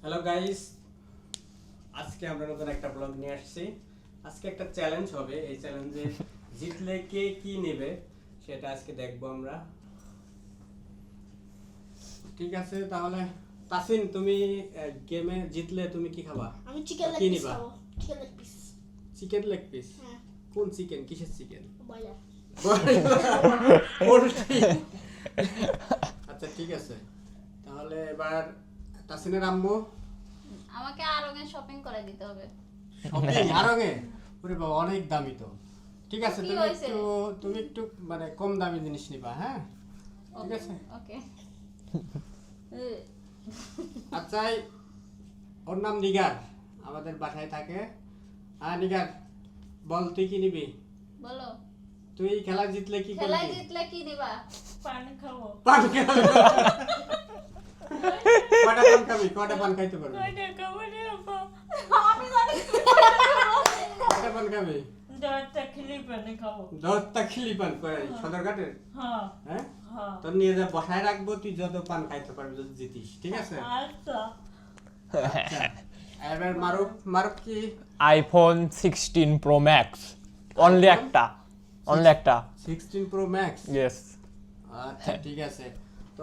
Hello guys, আজকে আমরা নতুন একটা ব্লগ নিয়ে আসছি। আজকে একটা চ্যালেঞ্জ হবে। এই চ্যালেঞ্জে জিতলে কে কি নেবে সেটা আজকে দেখবো আমরা। ঠিক আছে, তাহলে তাসিন, তুমি গেমে জিতলে তুমি কি খাবা? আমি চিকেন লেগ কি পিস নিবা? খাবো। Chicken leg piece. Chicken leg piece? হ্যাঁ। কোন চিকেন? কিসের চিকেন? বয়লার। পোল্ট্রি। আচ্ছা ঠিক আছে, তাহলে এবার তাসিনের আম্মু আমাকে আরঙে শপিং করে দিতে হবে। শপিং আরঙে? ওরে বাবা, অনেক দামি তো। ঠিক আছে, কি তুমি হয়েছে? একটু মানে কম দামি জিনিস নিবা, হ্যাঁ? ঠিক আছে। ওকে। আচ্ছা, ওর নাম নিগার, আমাদের বাসায় থাকে। হ্যাঁ নিগার, বল তুই কি নিবি? বলো, তুই খেলা জিতলে কি খেলায় করবি? জিতলে কি দিবা? পান খাবো। পান খাবি? কয়টা পান খাবি? কয়টা পান খাইতে পারবি? কয়টা খাবো রে আপা? আমি জানি। কয়টা পান খাবি? 10টা খিলি পান খাবো। 10টা খিলি পান করে সদরঘাটের? হ্যাঁ হ্যাঁ, হ্যাঁ। তোর নিয়ে যা বসায় রাখবো, তুই যত পান খাইতে পারবি যদি জিতিস, ঠিক আছে? আচ্ছা। আচ্ছা, এবার মারুফ কি? iPhone 16 Pro Max. Only একটা. 16 Pro Max? Yes. আচ্ছা ঠিক আছে। তো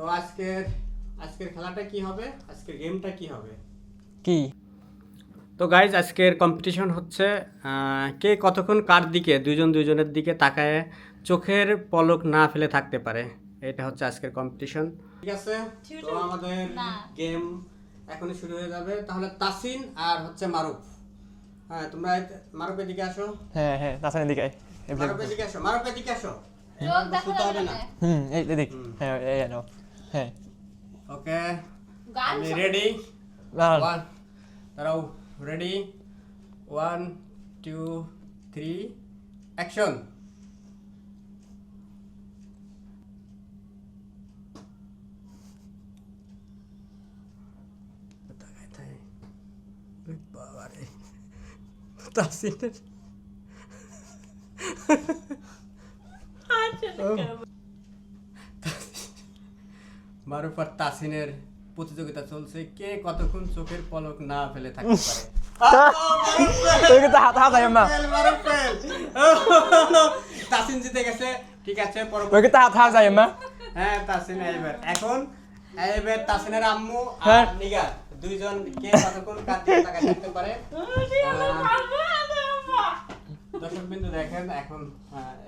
আজকের খেলাটা কি হবে? আজকের গেমটা কি হবে? কি? তো গাইজ, আজকের কম্পিটিশন হচ্ছে কে কতক্ষণ কার দিকে, দুইজনের দিকে তাকায় চোখের পলক না ফেলে থাকতে পারে। এটা হচ্ছে আজকের কম্পিটিশন। ঠিক আছে, তো আমাদের না। গেম এখনই শুরু হয়ে যাবে। তাহলে তাসিন আর হচ্ছে মারুফ, হ্যাঁ তোমরা মারুফ এদিকে আসো। হ্যাঁ, তাছাড়া এদিকে আয়। মারুফ এদিকে আসো, মারুফ এদিকে আসো। চোখ দেখা শুতে হবে যাবে না। না। এই দেখ। হ্যাঁ, এই নাও। হ্যাঁ। ওকে, গান আমি শোনো। রেডি। দাঁড়ান। দাঁড়াও, রেডি, 1 2 3 অ্যাকশন। মারুফ আর তাসিনের প্রতিযোগিতা চলছে, কে কতক্ষণ চোখের পলক না ফেলে থাকতে পারে। তোকে তো হাত আয় মা। মারুফ ফেল। তাসিন জিতে গেছে। ঠিক আছে, তোকে তো হাত আয় মা। হ্যাঁ তাসিন এবার তাসিনের আম্মু হ্যাঁ। আর নিগার দুইজন কে কতক্ষণ কার দিকে তাকায় থাকতে পারে। দর্শক বিন্দু দেখেন এখন।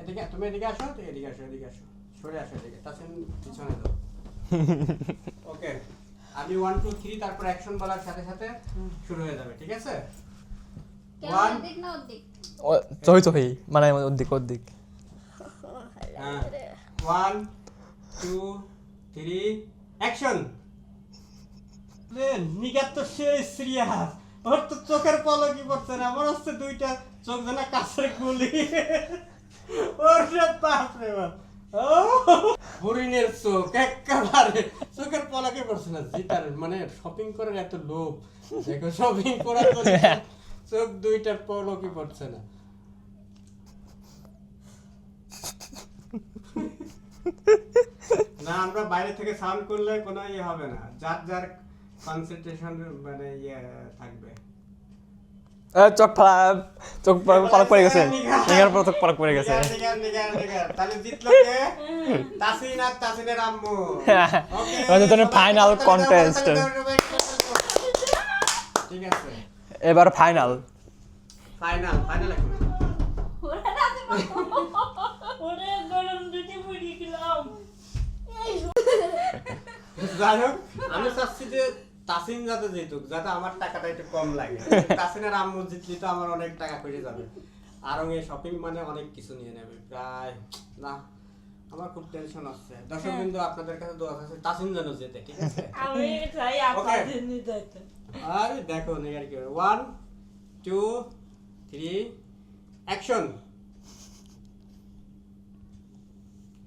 এদিকে তুমি এদিকে আসো, এদিকে আসো, সরে আসো এদিকে। তাসিন পিছনে দাও। ওকে, আমি 1 2 3 তারপর অ্যাকশন বলার সাথে সাথে শুরু হয়ে যাবে, ঠিক আছে? কেমন দিক না ওর দিক? চই মানে ওদিক। হ্যাঁ, 1 2 3 অ্যাকশন। নিগার তো সেই সিরিয়াস, ওর তো চোখের পলকই পড়ছে না, মনে হচ্ছে দুইটা চোখ যেন কাছের গুলি। ওর বাপ রে বাপ, হরিণের চোখ একেবারে চোখের পলকে পড়ছে না। জিতার মানে শপিং করার এত লোভ, দেখো শপিং করার জন্য চোখ দুইটার পলকই পড়ছে না। না, আমরা বাইরে থেকে সাউন্ড করলে কোনো ইয়ে হবে না, যার কনসেন্ট্রেশন মানে ইয়ে থাকবে। চোখ পলক পড়ে গেছে। নিগার পর চোখ পলক পড়ে গেছে। নিগার। তাহলে জিতলো কে? তাসিন আর তাসিনের আম্মু। আমাদের জন্য ফাইনাল কন্টেস্ট। ঠিক আছে, এবার ফাইনাল এখন। ওরা রাতে ওরে গরম দুটি মুড়ি খেলাম। যাই হোক, আমি চাচ্ছি যে তাসিন যাতে জিতুক, যাতে আমার টাকাটা একটু কম লাগে। তাসিনের আম্মু জিতলি তো আমার অনেক টাকা কমে যাবে। আর শপিং মানে অনেক কিছু নিয়ে নেবে প্রায়। না, আমার খুব টেনশন হচ্ছে। দর্শক বিন্দু, আপনাদের কাছে দোয়া আছে তাসিন যেন জেতে, ঠিক আছে? আমি চাই আপা Okay. দিনে যাইতে। আরে দেখো নিগার কি 1 2 3 অ্যাকশন।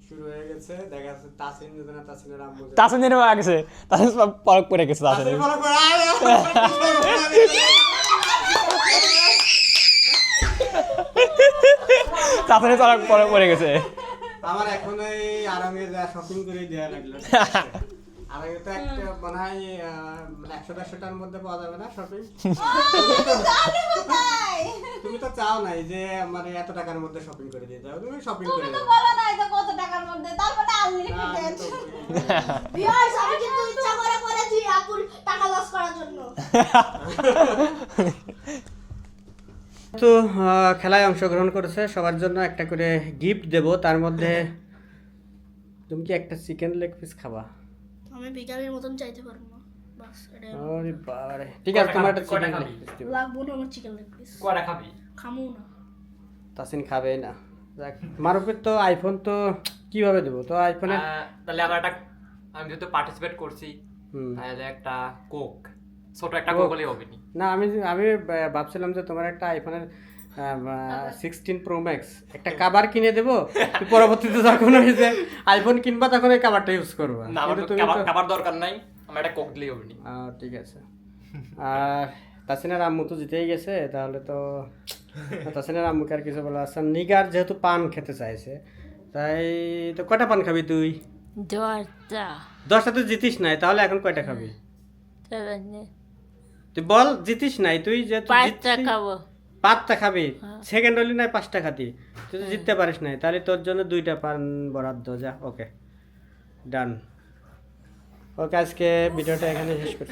শুরু হয়ে গেছে, দেখা যাচ্ছে তাসিন যেতে না, তাসিনের আম্মু জেতে। তাছাড়া নিয়ে নেওয়া গেছে। তাছাড়া পলক পড়ে গেছে। তাসিন বলো করে আয়। তাছাড়া পলক পড়ে গেছে। আমার এখন এই আরামে যা শপিং করে দেয়া লাগলো। আর এটা একটা মনে হয় 100-150টার মধ্যে পাওয়া যাবে না শপিং। তুমি তো চাও নাই যে আমার এত টাকার মধ্যে শপিং করে দিয়ে দাও, তুমি শপিং করে তুমি তো দাও। বলো না এটা কত টাকার মধ্যে, তারপরে আনলিমিটেড। ভিউয়ার্স, আমি কিন্তু ইচ্ছা করে করেছি আপুর টাকা লস করার জন্য। তো খেলায় অংশগ্রহণ করেছে, সবার জন্য একটা করে গিফট দেব। তার মধ্যে তুমি কি একটা চিকেন লেগ পিস খাবা? আমি ভিখারির মতন চাইতে পারবো না, বাস এটা আরে বাবারে, ঠিক আছে, তোমার একটা চিকেন লেগ পিস দেব। লাগবো না আমার চিকেন লেগ পিস, কয়টা খাবি? খামু না। তাসিন খাবে না। যাক, মারুফের তো আইফোন তো কিভাবে দেবো? তো আইফোনে তাহলে আমি যেহেতু পার্টিসিপেট করছি, হুম। তাহলে একটা কোক, ছোট একটা কোক হলেই হবে নি? না, আমি ভাবছিলাম যে তোমার একটা আইফোনের 16 প্রো ম্যাক্স একটা কাভার কিনে দেবো, তুই পরবর্তীতে যখন ওই যে আইফোন কিনবা তখন ওই কাভারটা ইউজ করবা। না, আমার কিন্তু তো তুমি তো খাবার দরকার নাই, আমার একটা কোক দিলেই হবে নি। ঠিক আছে। আর তাসিনের আম্মু তো জিতেই গেছে, তাহলে তো তাসিনের আম্মুকে আর কিছু বলা আছে। নিগার যেহেতু পান খেতে চাইছে, তাই তো কয়টা পান খাবি তুই? 10টা 10টা তো জিতিস নাই, তাহলে এখন কয়টা খাবি? তাহলে তুই বল, জিতিস নাই তুই, যে 5টা খাবো। 5টা খাবি, সেকেন্ড হলি নাই 5টা খাতি, তুই তো জিততে পারিস নাই, তাহলে তোর জন্য 2টা পান বরাদ্দ। যা, ওকে, ডান। ওকে, আজকে ভিডিওটা এখানে শেষ করছি।